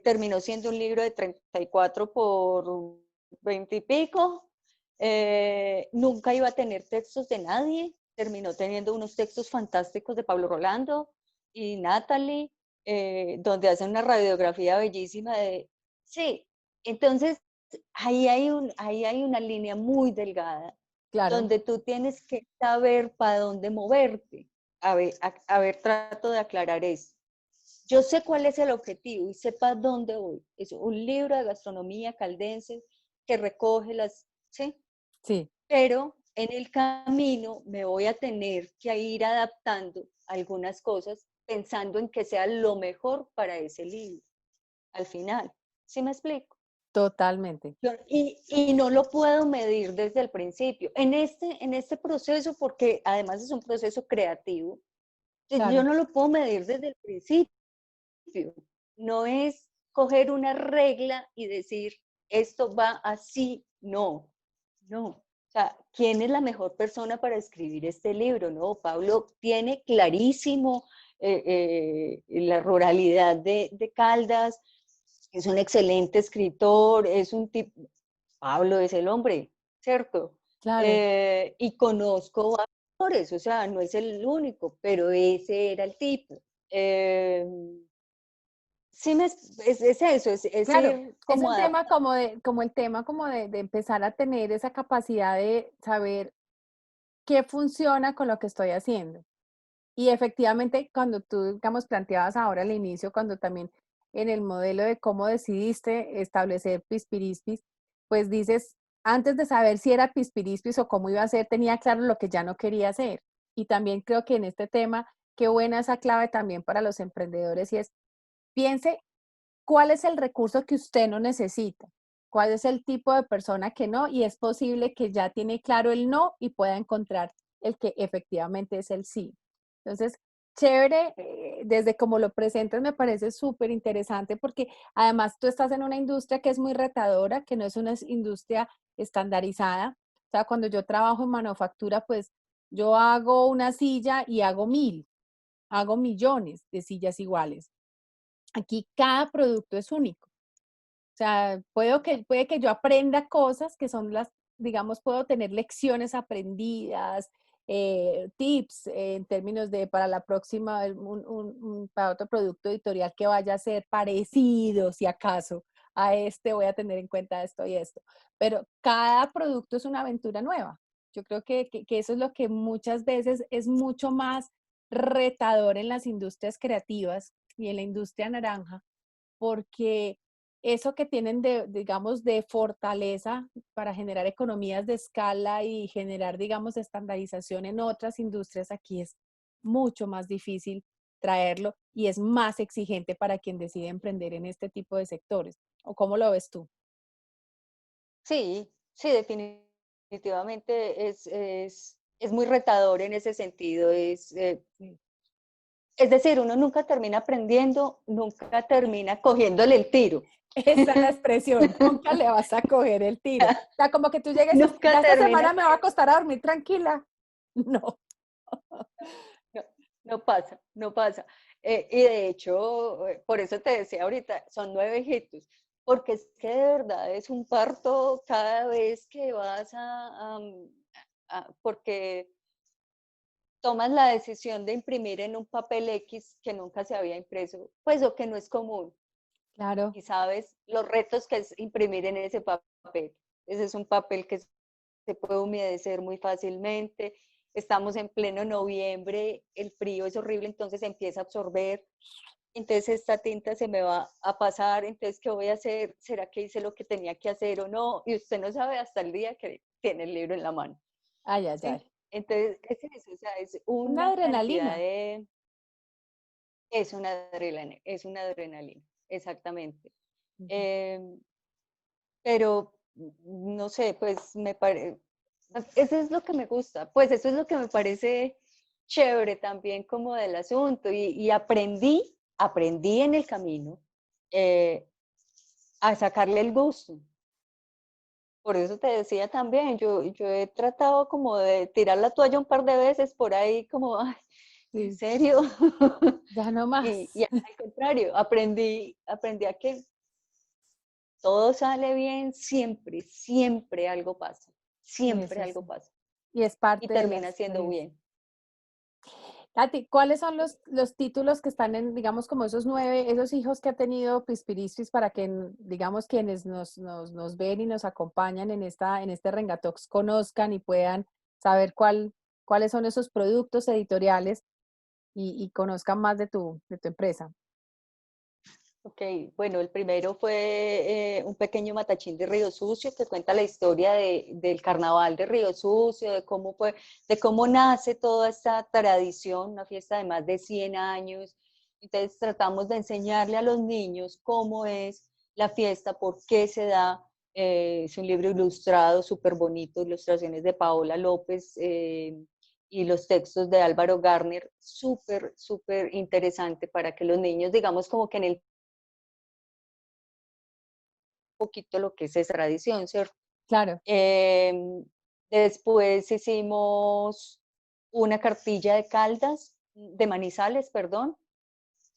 terminó siendo un libro de 34 por 20 y pico, nunca iba a tener textos de nadie, terminó teniendo unos textos fantásticos de Pablo Rolando y Natalie, donde hacen una radiografía bellísima de... Sí, entonces ahí hay una línea muy delgada Claro, donde tú tienes que saber para dónde moverte. A ver, trato de aclarar eso. Yo sé cuál es el objetivo y sé para dónde voy. Es un libro de gastronomía caldense que recoge las, ¿sí? sí, Pero en el camino me voy a tener que ir adaptando algunas cosas pensando en que sea lo mejor para ese libro al final. ¿Sí me explico? totalmente. Y no lo puedo medir desde el principio. En este proceso, porque además es un proceso creativo, yo Claro. no lo puedo medir desde el principio. No es coger una regla y decir, esto va así, no, no. O sea, ¿quién es la mejor persona para escribir este libro? No, Pablo tiene clarísimo la ruralidad de Caldas, es un excelente escritor, es un tipo, Pablo es el hombre, ¿cierto? Claro. Y conozco actores, o sea, no es el único, pero ese era el tipo. Eh, sí, es eso, es Claro, ir es como un tema adaptando. como el tema como de empezar a tener esa capacidad de saber qué funciona con lo que estoy haciendo. Y efectivamente, cuando tú, digamos, planteabas ahora al inicio, cuando también en el modelo de cómo decidiste establecer Pispirispis, pues dices, antes de saber si era Pispirispis o cómo iba a ser, tenía claro lo que ya no quería hacer. Y también creo que en este tema, qué buena esa clave también para los emprendedores y es, piense cuál es el recurso que usted no necesita, cuál es el tipo de persona que no, y es posible que ya tiene claro el no y pueda encontrar el que efectivamente es el sí. Entonces, chévere, desde como lo presentas me parece súper interesante porque además tú estás en una industria que es muy retadora, que no es una industria estandarizada. O sea, cuando yo trabajo en manufactura, pues yo hago una silla y hago 1000, hago millones de sillas iguales. Aquí cada producto es único. O sea, puede que yo aprenda cosas que son las, digamos, puedo tener lecciones aprendidas, tips en términos de para la próxima, para otro producto editorial que vaya a ser parecido, si acaso, a este, voy a tener en cuenta esto y esto. Pero cada producto es una aventura nueva. Yo creo que eso es lo que muchas veces es mucho más retador en las industrias creativas y en la industria naranja, porque eso que tienen de, digamos, de fortaleza para generar economías de escala y generar, digamos, estandarización en otras industrias, aquí es mucho más difícil traerlo y es más exigente para quien decide emprender en este tipo de sectores. ¿O cómo lo ves tú? Sí, sí, definitivamente es muy retador en ese sentido. Sí. Es decir, uno nunca termina aprendiendo, nunca termina cogiéndole el tiro. Esa es la expresión, nunca le vas a coger el tiro. O sea, como que tú llegues y Nunca ya esta termina semana me va a acostar a dormir tranquila. No. no, no pasa, no pasa. Y de hecho, por eso te decía ahorita, son 9 hijitos, porque es que de verdad es un parto cada vez que vas porque tomas la decisión de imprimir en un papel X que nunca se había impreso, pues o que no es común, Claro. y sabes los retos que es imprimir en ese papel. Ese es un papel que se puede humedecer muy fácilmente. Estamos en pleno noviembre, el frío es horrible, entonces empieza a absorber. Entonces esta tinta se me va a pasar, entonces ¿qué voy a hacer? ¿Será que hice lo que tenía que hacer o no? Y usted no sabe hasta el día que tiene el libro en la mano, Ay, ay, ¿sí? ay. Entonces es eso, o sea, es Una una cantidad adrenalina. de... es una adrenalina, exactamente. Ujú. Eh, pero no sé, pues eso es lo que me gusta, pues eso es lo que me parece chévere también como del asunto y aprendí en el camino eh, a sacarle el gusto. Por eso te decía también, yo he tratado como de tirar la toalla un par de veces por ahí, como, ay, ¿en Sí, serio? ya no Y más. al contrario, aprendí a que todo sale bien siempre, siempre algo pasa, siempre Eso algo sí. pasa Y es y parte de la termina siendo experiencia. bien. Tati, ¿cuáles son los títulos que están en, digamos, como esos 9, esos hijos que ha tenido Pispirispis para que, digamos, quienes nos ven y nos acompañan en este Rengatox conozcan y puedan saber cuáles son esos productos editoriales y conozcan más de tu empresa? Ok, bueno, el primero fue un pequeño matachín de Río Sucio que cuenta la historia del carnaval de Río Sucio, de cómo fue, de cómo nace toda esta tradición, una fiesta de más de 100 años. Entonces tratamos de enseñarle a los niños cómo es la fiesta, por qué se da. Es un libro ilustrado, súper bonito, ilustraciones de Paola López y los textos de Álvaro Garner, súper, súper interesante para que los niños, digamos, como que en el poquito lo que es esa tradición, ¿cierto? Claro. Em, Después hicimos una cartilla de Caldas, de Manizales, perdón,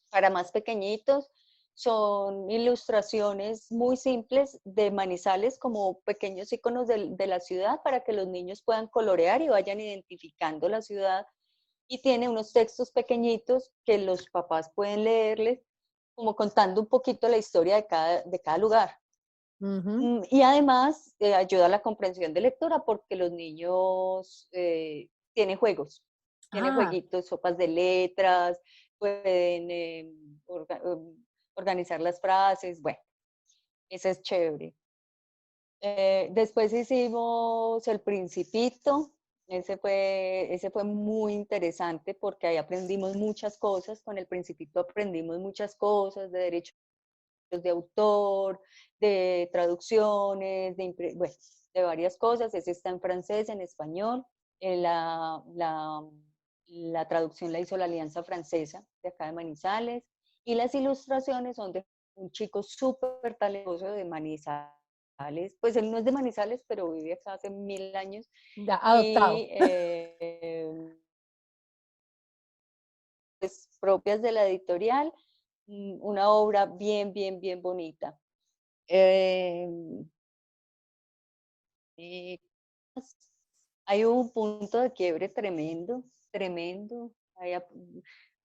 para más pequeñitos. Son ilustraciones muy simples de Manizales como pequeños iconos de la ciudad para que los niños puedan colorear y vayan identificando la ciudad. Y tiene unos textos pequeñitos que los papás pueden leerles, como contando un poquito la historia de cada lugar. Ujú. Y además ayuda a la comprensión de lectura porque los niños tienen juegos, tienen Ah, jueguitos, sopas de letras, pueden organizar las frases, bueno, eso es chévere. Después hicimos El Principito, ese fue muy interesante porque ahí aprendimos muchas cosas, con El Principito aprendimos muchas cosas de derecho de autor, de traducciones, bueno, de varias cosas. Ese está en francés, en español. Eh, la, la, la traducción la hizo la Alianza Francesa de acá de Manizales. Y las ilustraciones son de un chico súper talentoso de Manizales. Pues él no es de Manizales, pero vive acá hace 1000 años. ya, adoptado. Y pues, propias de la editorial, una obra bien, bien, bien bonita. Eh, y hay un punto de quiebre tremendo, tremendo. Ahí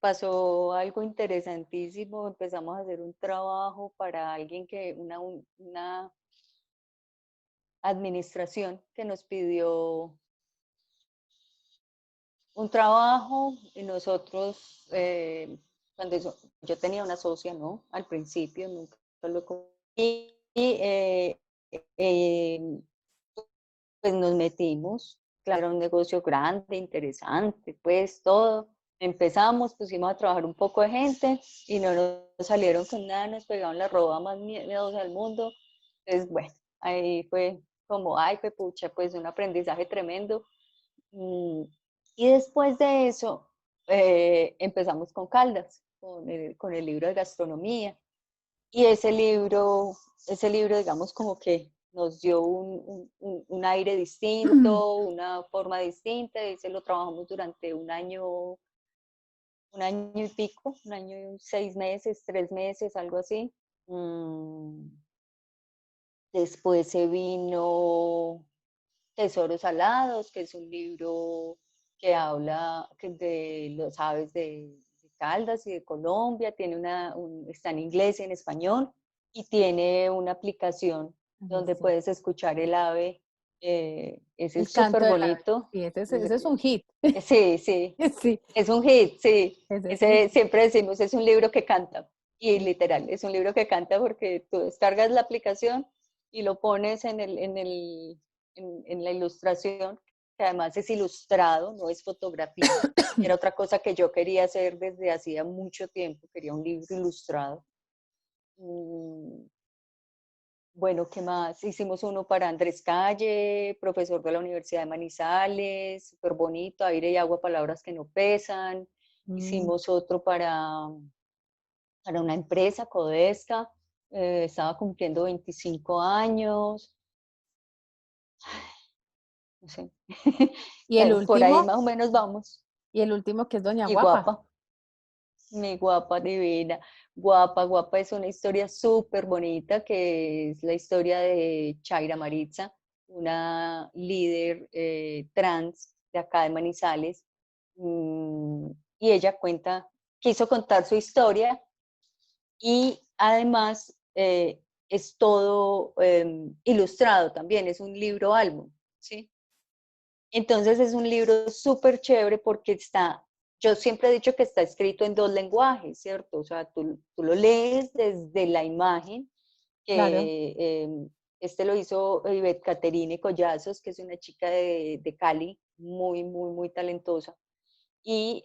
pasó algo interesantísimo. Empezamos a hacer un trabajo para alguien una administración que nos pidió un trabajo y nosotros, cuando yo tenía una socia, ¿no? Al principio, nunca lo y pues nos metimos, claro, era un negocio grande, interesante, pues todo. Empezamos, pusimos a trabajar un poco de gente y no nos salieron con nada, nos pegaron la roba más miedosa del mundo. Entonces, bueno, ahí fue como, ay, fue pucha, pues un aprendizaje tremendo. Mm, Y después de eso, empezamos con Caldas, con el libro de gastronomía. Y ese libro, digamos, como que nos dio un aire distinto, una forma distinta, y se lo trabajamos durante un año y pico, un año y 6 meses, 3 meses, algo así. Mm, Después se vino Tesoros Alados, que es un libro que habla de los aves de Caldas y de Colombia, tiene está en inglés y en español, y tiene una aplicación donde Sí. puedes escuchar el ave. Ese El es canto súper del ave. bonito. Sí, ese es un hit. Sí, sí, Sí, es un hit, sí. ese es un Ese hit. siempre decimos, es un libro que canta. Y literal, es un libro que canta porque tú descargas la aplicación y lo pones en la ilustración, que además es ilustrado, no es fotografía. Era otra cosa que yo quería hacer desde hacía mucho tiempo, quería un libro ilustrado. Mm, Bueno, ¿qué más? Hicimos uno para Andrés Calle, profesor de la Universidad de Manizales, súper bonito, aire y agua, palabras que no pesan. Mm, Hicimos otro para una empresa, Codesca, estaba cumpliendo 25 años. No sé. Y el Por ahí último, más o menos vamos. que es Doña Y Guapa. guapa, mi guapa divina. Guapa, guapa es una historia súper bonita que es la historia de Chaira Maritza, una líder trans de acá de Manizales. Y ella quiso contar su historia y además es todo ilustrado también, es un libro álbum, ¿sí? Entonces es un libro súper chévere porque yo siempre he dicho que está escrito en dos lenguajes, ¿cierto? O sea, tú lo lees desde la imagen, Claro. que este lo hizo Ivette Caterine Collazos, que es una chica de Cali, muy, muy, muy talentosa. Y,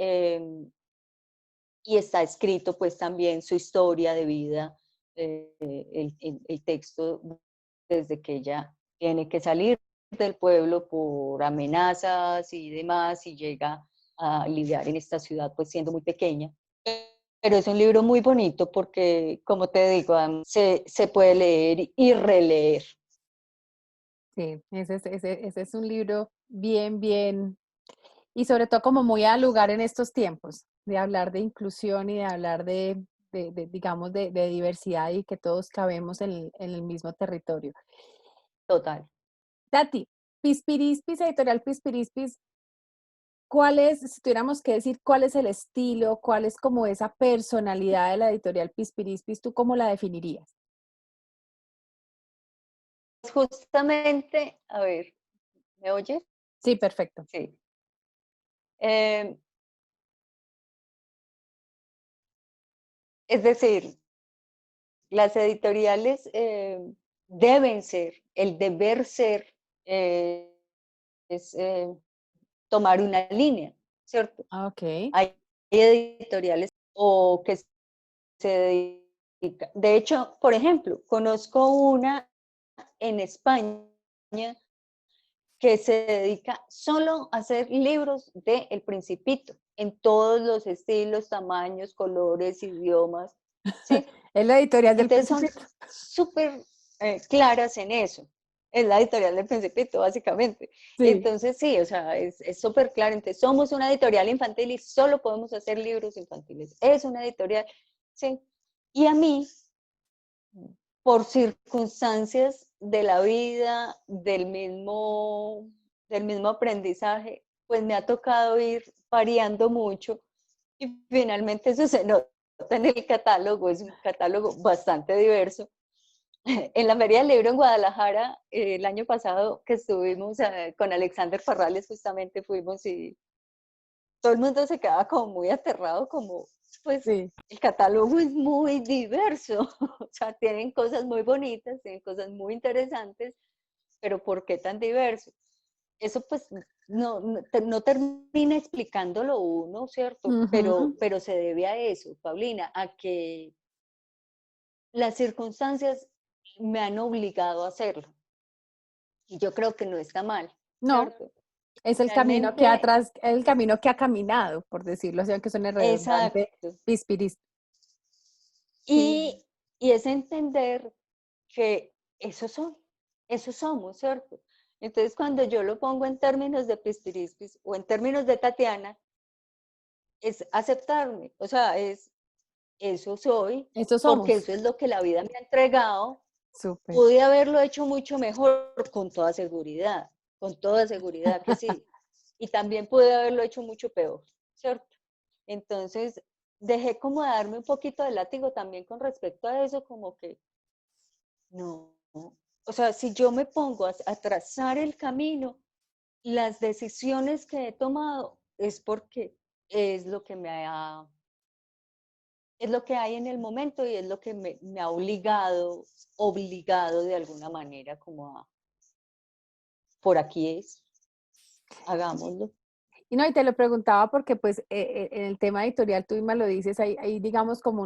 y está escrito pues también su historia de vida, el texto desde que ella tiene que salir del pueblo por amenazas y demás y llega a lidiar en esta ciudad pues siendo muy pequeña. Pero es un libro muy bonito porque, como te digo, se puede leer y releer. Sí, ese es un libro bien, bien, y sobre todo como muy al lugar en estos tiempos, de hablar de inclusión y de hablar digamos, de diversidad y que todos cabemos en el mismo territorio. Total. Tati, Pispirispis, editorial Pispirispis, ¿cuál es, si tuviéramos que decir, cuál es el estilo, cuál es como esa personalidad de la editorial Pispirispis, tú cómo la definirías? Justamente, a ver, ¿me oyes? Sí, perfecto. Sí. Eh, es decir, las editoriales deben ser, el deber ser es tomar una línea, ¿cierto? Ah, ok. Hay editoriales o que se dedica, de hecho, por ejemplo, conozco una en España que se dedica solo a hacer libros de El Principito, en todos los estilos, tamaños, colores, idiomas, ¿sí? Es la editorial del Entonces son Principito. súper claras en eso. Es la editorial del Principito, básicamente. Sí. Entonces, sí, o sea, es súper claro. Entonces, somos una editorial infantil y solo podemos hacer libros infantiles. Es una editorial, sí. Y a mí, por circunstancias de la vida, del mismo aprendizaje, pues me ha tocado ir variando mucho y finalmente eso se nota en el catálogo, es un catálogo bastante diverso. En la Feria del Libro en Guadalajara, el año pasado que estuvimos con Alexander Parrales, justamente fuimos y todo el mundo se quedaba como muy aterrado, como pues Sí. el catálogo es muy diverso, o sea, tienen cosas muy bonitas, tienen cosas muy interesantes, pero ¿por qué tan diverso? Eso pues no termina explicándolo uno, ¿cierto? Ujú. Pero se debe a eso, Paulina, a que las circunstancias me han obligado a hacerlo. Y yo creo que no está mal, No, ¿cierto? es el camino que Realmente, atrás, el camino que ha caminado, por decirlo así, aunque suene redundante, exacto. Pispiris. Sí, Y, y es entender que eso somos, ¿cierto? Entonces, cuando yo lo pongo en términos de Pistirispis o en términos de Tatiana, es aceptarme, o sea, eso soy, estos porque somos. eso es lo que la vida me ha entregado. Súper. Pude haberlo hecho mucho mejor, con toda seguridad que sí. Y también pude haberlo hecho mucho peor, ¿cierto? Entonces, dejé como de darme un poquito de látigo también con respecto a eso, como que no. O sea, si yo me pongo a trazar el camino, las decisiones que he tomado es porque es lo que es lo que hay en el momento y es lo que me ha obligado de alguna manera como por aquí es, hagámoslo. Y no, y te lo preguntaba porque pues en el tema editorial, tú misma lo dices, hay digamos como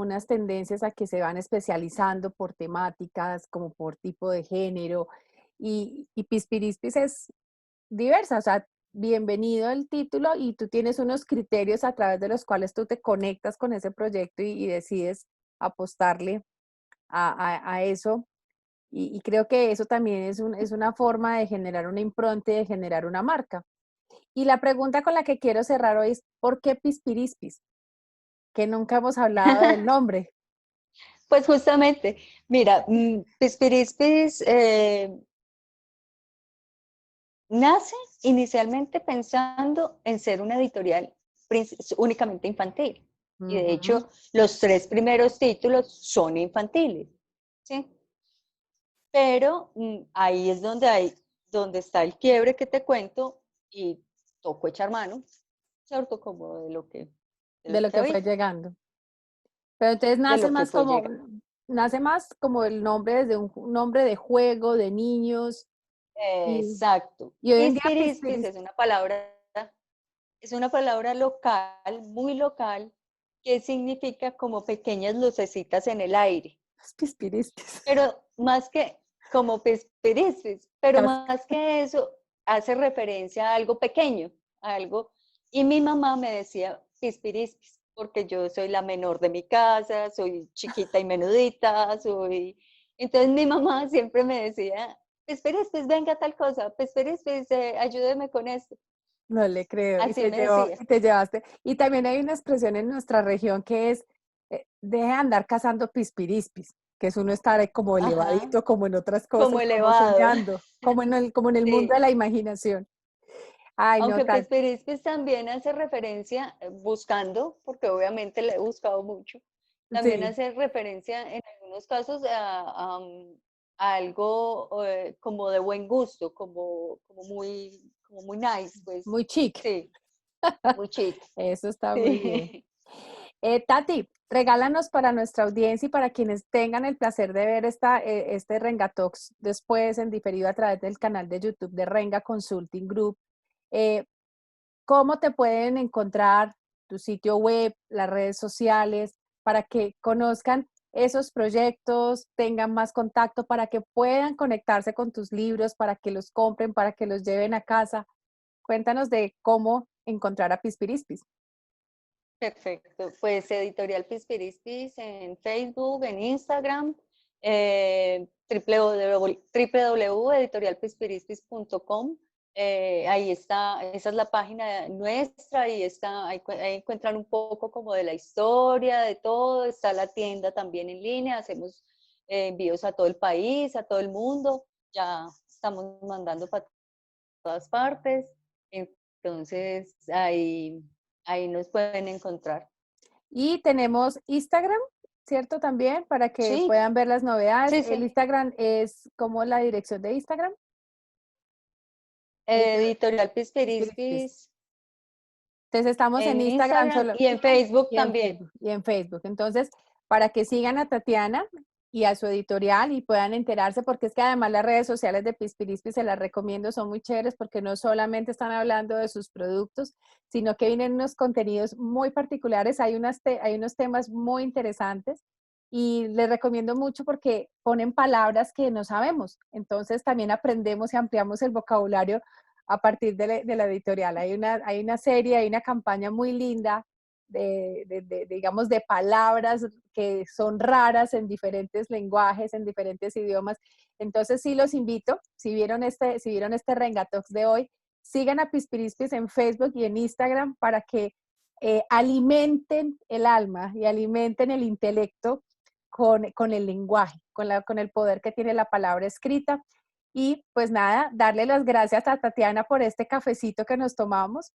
unas tendencias a que se van especializando por temáticas, como por tipo de género, y Pispirispis es diversa, o sea, bienvenido el título y tú tienes unos criterios a través de los cuales tú te conectas con ese proyecto y decides apostarle a eso. Y creo que eso también es una forma de generar una impronta y de generar una marca. Y la pregunta con la que quiero cerrar hoy es, ¿por qué Pispirispis? Que nunca hemos hablado del nombre. Pues justamente, mira, Pispirispis nace inicialmente pensando en ser una editorial únicamente infantil. Y de Ujú. hecho, los 3 primeros títulos son infantiles, ¿sí? Pero ahí es donde está el quiebre que te cuento y tocó echar mano, ¿cierto? Como de De lo lo que que fue había, llegando. Pero entonces de lo que fue llegar. nace más como el nombre desde un nombre de juego, de niños, y, Exacto. y hoy en día Pispirispis Pispirispis, es una palabra local, muy local, que significa como pequeñas lucecitas en el aire. Pispirispis. Pero más que como pispirispis, pero Casi. más que eso, hace referencia a algo pequeño, a algo. Y mi mamá me decía pispirispis, porque yo soy la menor de mi casa, soy chiquita y menudita, soy. Entonces mi mamá siempre me decía, pispirispis, venga tal cosa, pispirispis, ayúdeme con esto. No le creo. Así me decía. Y te llevaste. Y también hay una expresión en nuestra región que es, deje de andar cazando pispirispis, que es uno estar ahí como Ajá, elevadito, como en otras como cosas, como elevado. soñando, como en el mundo de Sí. la imaginación. Ay, no, Aunque Pispirispis también hace referencia, buscando, porque obviamente le he buscado mucho, también sí, hace referencia en algunos casos a algo como de buen gusto, como muy nice, pues muy chic. sí, muy chic. Eso está muy bien. Sí. Tati, regálanos para nuestra audiencia y para quienes tengan el placer de ver este Renga Talks después en diferido a través del canal de YouTube de Renga Consulting Group, eh, ¿cómo te pueden encontrar tu sitio web, las redes sociales, para que conozcan esos proyectos, tengan más contacto, para que puedan conectarse con tus libros, para que los compren, para que los lleven a casa? Cuéntanos de cómo encontrar a Pispirispis. Perfecto. Pues Editorial Pispirispis en Facebook, en Instagram, www.editorialpispirispis.com. Ahí está, esa es la página nuestra y ahí encuentran un poco como de la historia, de todo. Está la tienda también en línea, hacemos envíos a todo el país, a todo el mundo. Ya estamos mandando para todas partes. Entonces, ahí nos pueden encontrar. Y tenemos Instagram, ¿cierto? También para que Sí, puedan ver las novedades. sí, El sí. Instagram es como la dirección de Instagram. Editorial Pispirispis. Pispirispis Entonces estamos en en Instagram Instagram solo y en Facebook y en también. Facebook. Y en Facebook. Entonces, para que sigan a Tatiana y a su editorial y puedan enterarse, porque es que además las redes sociales de Pispirispis se las recomiendo, son muy chéveres porque no solamente están hablando de sus productos, sino que vienen unos contenidos muy particulares, hay unos temas muy interesantes y les recomiendo mucho porque ponen palabras que no sabemos. Entonces también aprendemos y ampliamos el vocabulario a partir de la editorial. Hay una serie, hay una campaña muy linda digamos, de palabras que son raras en diferentes lenguajes, en diferentes idiomas. Entonces sí los invito, si vieron este Rengatox de hoy, sigan a Pispirispis en Facebook y en Instagram para que alimenten el alma y alimenten el intelecto con el lenguaje, con el poder que tiene la palabra escrita. Y pues nada, darle las gracias a Tatiana por este cafecito que nos tomamos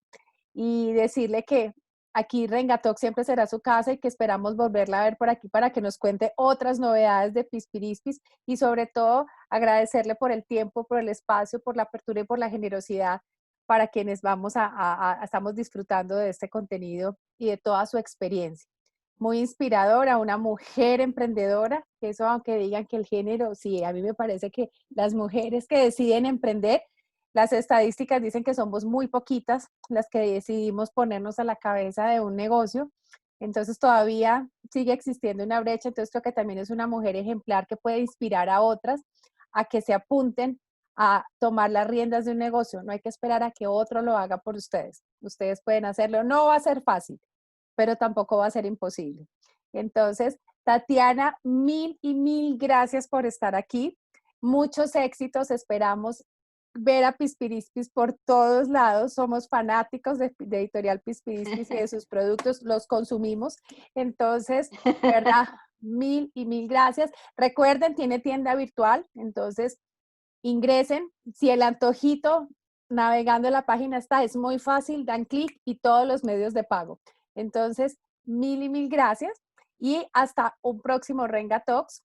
y decirle que aquí Rengatalk siempre será su casa y que esperamos volverla a ver por aquí para que nos cuente otras novedades de Pispirispis y sobre todo agradecerle por el tiempo, por el espacio, por la apertura y por la generosidad para quienes estamos disfrutando de este contenido y de toda su experiencia. Muy inspiradora, una mujer emprendedora, que eso aunque digan que el género, sí, a mí me parece que las mujeres que deciden emprender, las estadísticas dicen que somos muy poquitas las que decidimos ponernos a la cabeza de un negocio, entonces todavía sigue existiendo una brecha, entonces creo que también es una mujer ejemplar que puede inspirar a otras a que se apunten a tomar las riendas de un negocio, no hay que esperar a que otro lo haga por ustedes, ustedes pueden hacerlo, no va a ser fácil, pero tampoco va a ser imposible. Entonces, Tatiana, mil y mil gracias por estar aquí. muchos éxitos, esperamos ver a Pispirispis por todos lados, somos fanáticos de Editorial Pispirispis y de sus productos, los consumimos, entonces, de verdad, mil y mil gracias. Recuerden, tiene tienda virtual, entonces ingresen, si el antojito navegando en la página está, es muy fácil, dan clic y todos los medios de pago. Entonces, mil y mil gracias y hasta un próximo Renga Talks.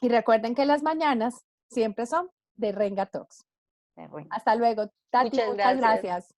Y recuerden que las mañanas siempre son de Renga Talks. Hasta luego, Tati, Muchas muchas gracias. gracias.